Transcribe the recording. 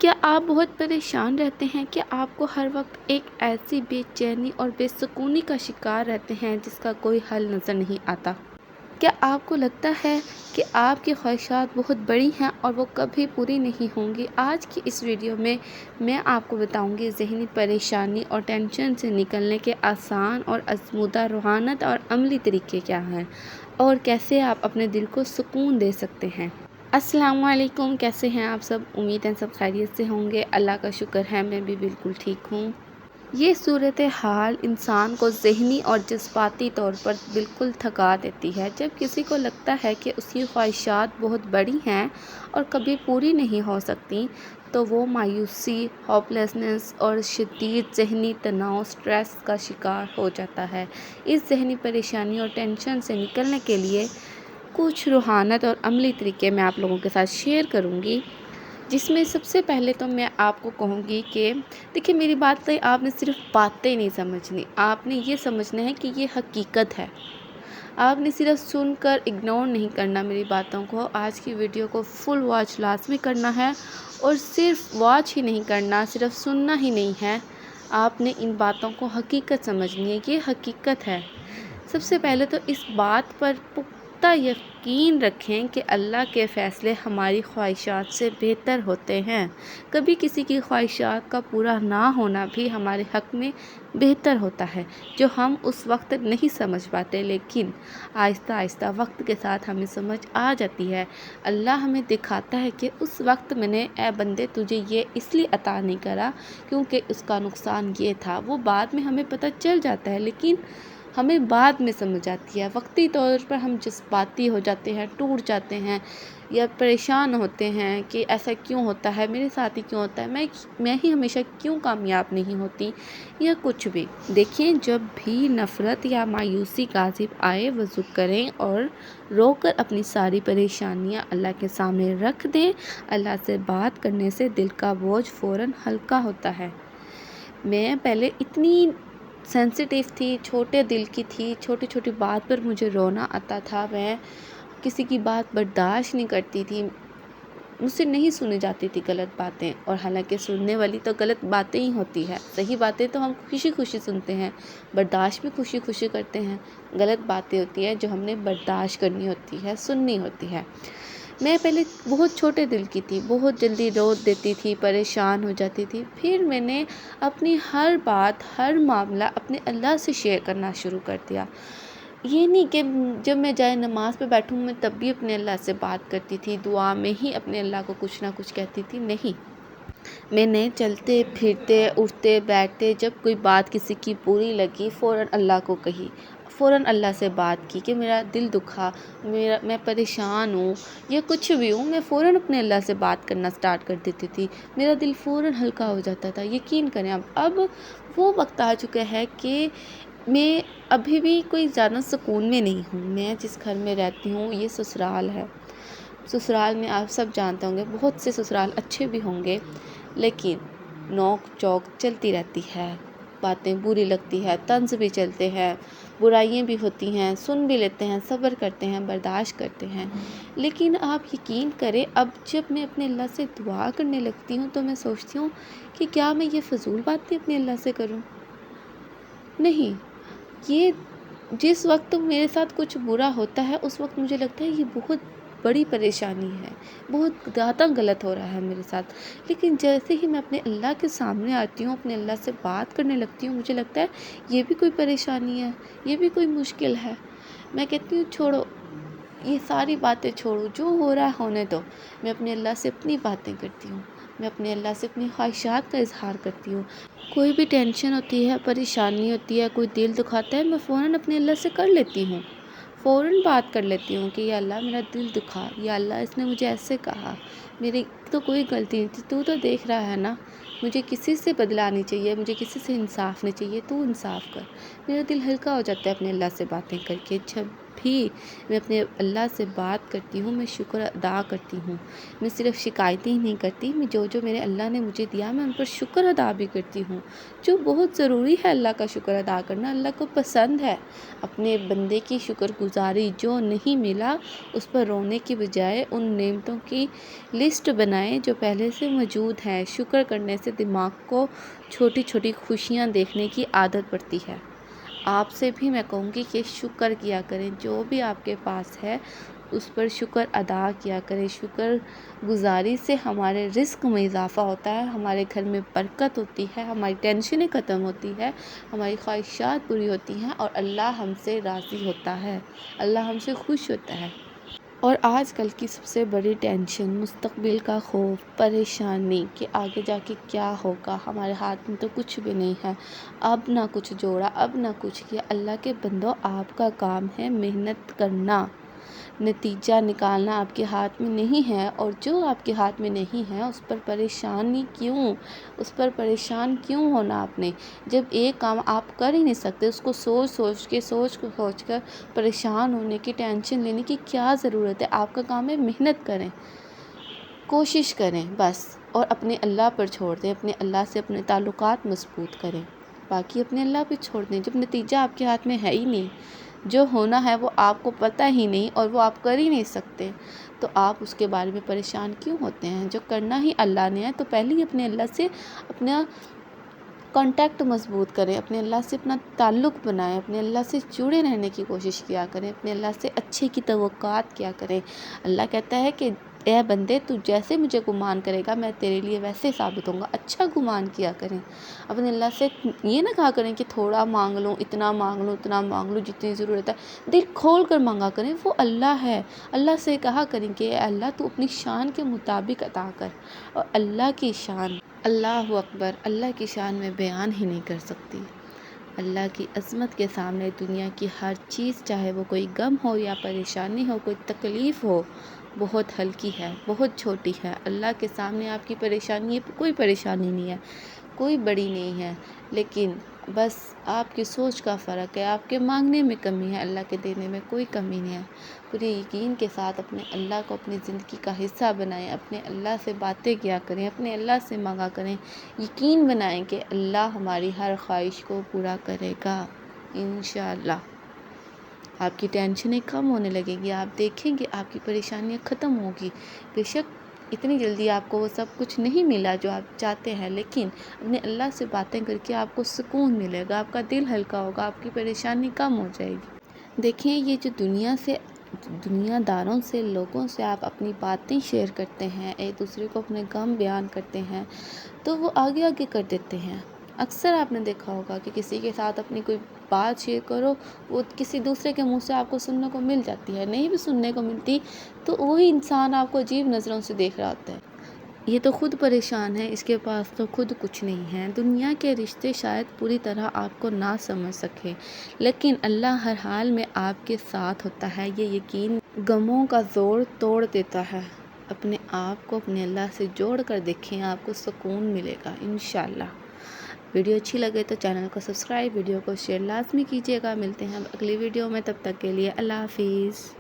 کیا آپ بہت پریشان رہتے ہیں؟ کیا آپ کو ہر وقت ایک ایسی بے چینی اور بے سکونی کا شکار رہتے ہیں جس کا کوئی حل نظر نہیں آتا؟ کیا آپ کو لگتا ہے کہ آپ کی خواہشات بہت بڑی ہیں اور وہ کبھی پوری نہیں ہوں گی؟ آج کی اس ویڈیو میں آپ کو بتاؤں گی ذہنی پریشانی اور ٹینشن سے نکلنے کے آسان اور آزمودہ روحانیت اور عملی طریقے کیا ہیں اور کیسے آپ اپنے دل کو سکون دے سکتے ہیں۔ السلام علیکم، کیسے ہیں آپ سب؟ امید ہے سب خیریت سے ہوں گے۔ اللہ کا شکر ہے میں بھی بالکل ٹھیک ہوں۔ یہ صورتحال انسان کو ذہنی اور جذباتی طور پر بالکل تھکا دیتی ہے۔ جب کسی کو لگتا ہے کہ اس کی خواہشات بہت بڑی ہیں اور کبھی پوری نہیں ہو سکتی تو وہ مایوسی، ہوپلیسنس اور شدید ذہنی تناؤ، سٹریس کا شکار ہو جاتا ہے۔ اس ذہنی پریشانی اور ٹینشن سے نکلنے کے لیے کچھ روحانیت اور عملی طریقے میں آپ لوگوں کے ساتھ شیئر کروں گی، جس میں سب سے پہلے تو میں آپ کو کہوں گی کہ دیکھیں میری بات سے آپ نے صرف باتیں نہیں سمجھنی، آپ نے یہ سمجھنا ہے کہ یہ حقیقت ہے۔ آپ نے صرف سن کر اگنور نہیں کرنا میری باتوں کو، آج کی ویڈیو کو فل واچ لازمی کرنا ہے، اور صرف واچ ہی نہیں کرنا، صرف سننا ہی نہیں ہے، آپ نے ان باتوں کو حقیقت سمجھنی ہے۔ یہ حقیقت ہے۔ سب سے پہلے تو اس بات پر پختہ یقین رکھیں کہ اللہ کے فیصلے ہماری خواہشات سے بہتر ہوتے ہیں۔ کبھی کسی کی خواہشات کا پورا نہ ہونا بھی ہمارے حق میں بہتر ہوتا ہے، جو ہم اس وقت نہیں سمجھ پاتے، لیکن آہستہ آہستہ وقت کے ساتھ ہمیں سمجھ آ جاتی ہے۔ اللہ ہمیں دکھاتا ہے کہ اس وقت میں نے اے بندے تجھے یہ اس لیے عطا نہیں کرا کیونکہ اس کا نقصان یہ تھا۔ وہ بعد میں ہمیں پتہ چل جاتا ہے، لیکن ہمیں بعد میں سمجھ آتی ہے۔ وقتی طور پر ہم جذباتی ہو جاتے ہیں، ٹوٹ جاتے ہیں یا پریشان ہوتے ہیں کہ ایسا کیوں ہوتا ہے، میرے ساتھ ہی کیوں ہوتا ہے، میں ہی ہمیشہ کیوں کامیاب نہیں ہوتی، یا کچھ بھی۔ دیکھیں جب بھی نفرت یا مایوسی غالب آئے، وضو کریں اور رو کر اپنی ساری پریشانیاں اللہ کے سامنے رکھ دیں۔ اللہ سے بات کرنے سے دل کا بوجھ فوراً ہلکا ہوتا ہے۔ میں پہلے اتنی سینسیٹیو تھی، چھوٹے دل کی تھی، چھوٹی چھوٹی بات پر مجھے رونا آتا تھا، میں کسی کی بات برداشت نہیں کرتی تھی، مجھ سے نہیں سنی جاتی تھی غلط باتیں، اور حالانکہ سننے والی تو غلط باتیں ہی ہوتی ہے، صحیح باتیں تو ہم خوشی خوشی سنتے ہیں، برداشت بھی خوشی خوشی کرتے ہیں، غلط باتیں ہوتی ہیں جو ہم نے برداشت کرنی ہوتی ہے، سننی ہوتی ہے۔ میں پہلے بہت چھوٹے دل کی تھی، بہت جلدی رو دیتی تھی، پریشان ہو جاتی تھی، پھر میں نے اپنی ہر بات، ہر معاملہ اپنے اللہ سے شیئر کرنا شروع کر دیا۔ یہ نہیں کہ جب میں جائے نماز پہ بیٹھوں میں تب بھی اپنے اللہ سے بات کرتی تھی، دعا میں ہی اپنے اللہ کو کچھ نہ کچھ کہتی تھی، نہیں۔ میں نے چلتے پھرتے اٹھتے بیٹھتے جب کوئی بات کسی کی بری لگی فوراً اللہ کو کہی، فوراً اللہ سے بات کی کہ میرا دل دکھا، میں پریشان ہوں یا کچھ بھی ہوں، میں فوراً اپنے اللہ سے بات کرنا سٹارٹ کر دیتی تھی، میرا دل فوراً ہلکا ہو جاتا تھا۔ یقین کریں اب وہ وقت آ چکا ہے کہ میں ابھی بھی کوئی زیادہ سکون میں نہیں ہوں۔ میں جس گھر میں رہتی ہوں یہ سسرال ہے۔ سسرال میں آپ سب جانتے ہوں گے، بہت سے سسرال اچھے بھی ہوں گے، لیکن نوک چوک چلتی رہتی ہے، باتیں بری لگتی ہے، طنز بھی چلتے ہیں، برائیاں بھی ہوتی ہیں، سن بھی لیتے ہیں، صبر کرتے ہیں، برداشت کرتے ہیں، لیکن آپ یقین کریں اب جب میں اپنے اللہ سے دعا کرنے لگتی ہوں تو میں سوچتی ہوں کہ کیا میں یہ فضول باتیں اپنے اللہ سے کروں؟ نہیں، یہ جس وقت میرے ساتھ کچھ برا ہوتا ہے اس وقت مجھے لگتا ہے یہ بہت بڑی پریشانی ہے، بہت زیادہ غلط ہو رہا ہے میرے ساتھ، لیکن جیسے ہی میں اپنے اللہ کے سامنے آتی ہوں، اپنے اللہ سے بات کرنے لگتی ہوں، مجھے لگتا ہے یہ بھی کوئی پریشانی ہے، یہ بھی کوئی مشکل ہے۔ میں کہتی ہوں چھوڑو، یہ ساری باتیں چھوڑو، جو ہو رہا ہے ہونے دو۔ میں اپنے اللہ سے اپنی باتیں کرتی ہوں، میں اپنے اللہ سے اپنی خواہشات کا اظہار کرتی ہوں۔ کوئی بھی ٹینشن ہوتی ہے، پریشانی ہوتی ہے، کوئی دل دکھاتا ہے، میں فوراً اپنے اللہ سے کر لیتی ہوں، فوراً بات کر لیتی ہوں کہ یا اللہ میرا دل دکھا، یا اللہ اس نے مجھے ایسے کہا، میری تو کوئی غلطی نہیں تھی، تو دیکھ رہا ہے نا، مجھے کسی سے بدلہ نہیں چاہیے، مجھے کسی سے انصاف نہیں چاہیے، تو انصاف کر۔ میرا دل ہلکا ہو جاتا ہے اپنے اللہ سے باتیں کر کے۔ جب بھی میں اپنے اللہ سے بات کرتی ہوں، میں شکر ادا کرتی ہوں۔ میں صرف شکایتیں ہی نہیں کرتی، میں جو میرے اللہ نے مجھے دیا میں ان پر شکر ادا بھی کرتی ہوں، جو بہت ضروری ہے۔ اللہ کا شکر ادا کرنا اللہ کو پسند ہے۔ اپنے بندے کی شکر گزاری، جو نہیں ملا اس پر رونے کی بجائے ان نعمتوں کی لسٹ بنائیں جو پہلے سے موجود ہیں۔ شکر کرنے سے دماغ کو چھوٹی چھوٹی خوشیاں دیکھنے کی عادت پڑتی ہے۔ آپ سے بھی میں کہوں گی کہ شکر کیا کریں، جو بھی آپ کے پاس ہے اس پر شکر ادا کیا کریں۔ شکر گزاری سے ہمارے رزق میں اضافہ ہوتا ہے، ہمارے گھر میں برکت ہوتی ہے، ہماری ٹینشنیں ختم ہوتی ہے، ہماری خواہشات پوری ہوتی ہیں اور اللہ ہم سے راضی ہوتا ہے، اللہ ہم سے خوش ہوتا ہے۔ اور آج کل کی سب سے بڑی ٹینشن مستقبل کا خوف، پریشانی کہ آگے جا کے کیا ہوگا۔ ہمارے ہاتھ میں تو کچھ بھی نہیں ہے، اب نہ کچھ جوڑا، اب نہ کچھ کیا۔ اللہ کے بندو، آپ کا کام ہے محنت کرنا، نتیجہ نکالنا آپ کے ہاتھ میں نہیں ہے، اور جو آپ کے ہاتھ میں نہیں ہے اس پر پریشان کیوں ہونا آپ نے؟ جب ایک کام آپ کر ہی نہیں سکتے، اس کو سوچ کر پریشان ہونے کی، ٹینشن لینے کی کیا ضرورت ہے؟ آپ کا کام ہے محنت کریں، کوشش کریں بس، اور اپنے اللہ پر چھوڑ دیں، اپنے اللہ سے اپنے تعلقات مضبوط کریں، باقی اپنے اللہ پہ چھوڑ دیں۔ جب نتیجہ آپ کے ہاتھ میں ہے ہی نہیں، جو ہونا ہے وہ آپ کو پتہ ہی نہیں اور وہ آپ کر ہی نہیں سکتے، تو آپ اس کے بارے میں پریشان کیوں ہوتے ہیں؟ جو کرنا ہی اللہ نے ہے تو پہلے ہی اپنے اللہ سے اپنا کانٹیکٹ مضبوط کریں، اپنے اللہ سے اپنا تعلق بنائیں، اپنے اللہ سے جڑے رہنے کی کوشش کیا کریں، اپنے اللہ سے اچھے کی توقعات کیا کریں۔ اللہ کہتا ہے کہ اے بندے، تو جیسے مجھے گمان کرے گا میں تیرے لیے ویسے ثابت ہوں گا۔ اچھا گمان کیا کریں، اپنے اللہ سے یہ نہ کہا کریں کہ تھوڑا مانگ لوں، اتنا مانگ لوں جتنی ضرورت ہے۔ دل کھول کر مانگا کریں، وہ اللہ ہے۔ اللہ سے کہا کریں کہ اے اللہ، تو اپنی شان کے مطابق عطا کر، اور اللہ کی شان، اللہ اکبر، اللہ کی شان میں بیان ہی نہیں کر سکتی۔ اللہ کی عظمت کے سامنے دنیا کی ہر چیز، چاہے وہ کوئی غم ہو یا پریشانی ہو، کوئی تکلیف ہو، بہت ہلکی ہے، بہت چھوٹی ہے۔ اللہ کے سامنے آپ کی پریشانی کوئی پریشانی نہیں ہے، کوئی بڑی نہیں ہے، لیکن بس آپ کی سوچ کا فرق ہے، آپ کے مانگنے میں کمی ہے، اللہ کے دینے میں کوئی کمی نہیں ہے۔ پورے یقین کے ساتھ اپنے اللہ کو اپنی زندگی کا حصہ بنائیں، اپنے اللہ سے باتیں کیا کریں، اپنے اللہ سے مانگا کریں، یقین بنائیں کہ اللہ ہماری ہر خواہش کو پورا کرے گا انشاءاللہ۔ آپ کی ٹینشنیں کم ہونے لگے گی، آپ دیکھیں گے آپ کی پریشانیاں ختم ہوگی۔ بے شک اتنی جلدی آپ کو وہ سب کچھ نہیں ملا جو آپ چاہتے ہیں، لیکن اپنے اللہ سے باتیں کر کے آپ کو سکون ملے گا، آپ کا دل ہلکا ہوگا، آپ کی پریشانی کم ہو جائے گی۔ دیکھیں، یہ جو دنیا داروں سے، لوگوں سے آپ اپنی باتیں شیئر کرتے ہیں، ایک دوسرے کو اپنے غم بیان کرتے ہیں، تو وہ آگے کر دیتے ہیں۔ اکثر آپ نے دیکھا ہوگا کہ کسی کے ساتھ اپنی کوئی بات شیئر کرو، وہ کسی دوسرے کے منہ سے آپ کو سننے کو مل جاتی ہے، نہیں بھی سننے کو ملتی تو وہی انسان آپ کو عجیب نظروں سے دیکھ رہا ہوتا ہے، یہ تو خود پریشان ہے، اس کے پاس تو خود کچھ نہیں ہے۔ دنیا کے رشتے شاید پوری طرح آپ کو نہ سمجھ سکے، لیکن اللہ ہر حال میں آپ کے ساتھ ہوتا ہے، یہ یقین غموں کا زور توڑ دیتا ہے۔ اپنے آپ کو اپنے اللہ سے جوڑ کر دیکھیں، آپ کو سکون ملے گا انشاءاللہ۔ ویڈیو اچھی لگے تو چینل کو سبسکرائب، ویڈیو کو شیئر لازمی کیجیے گا۔ ملتے ہیں اگلی ویڈیو میں، تب تک کے لیے اللہ حافظ۔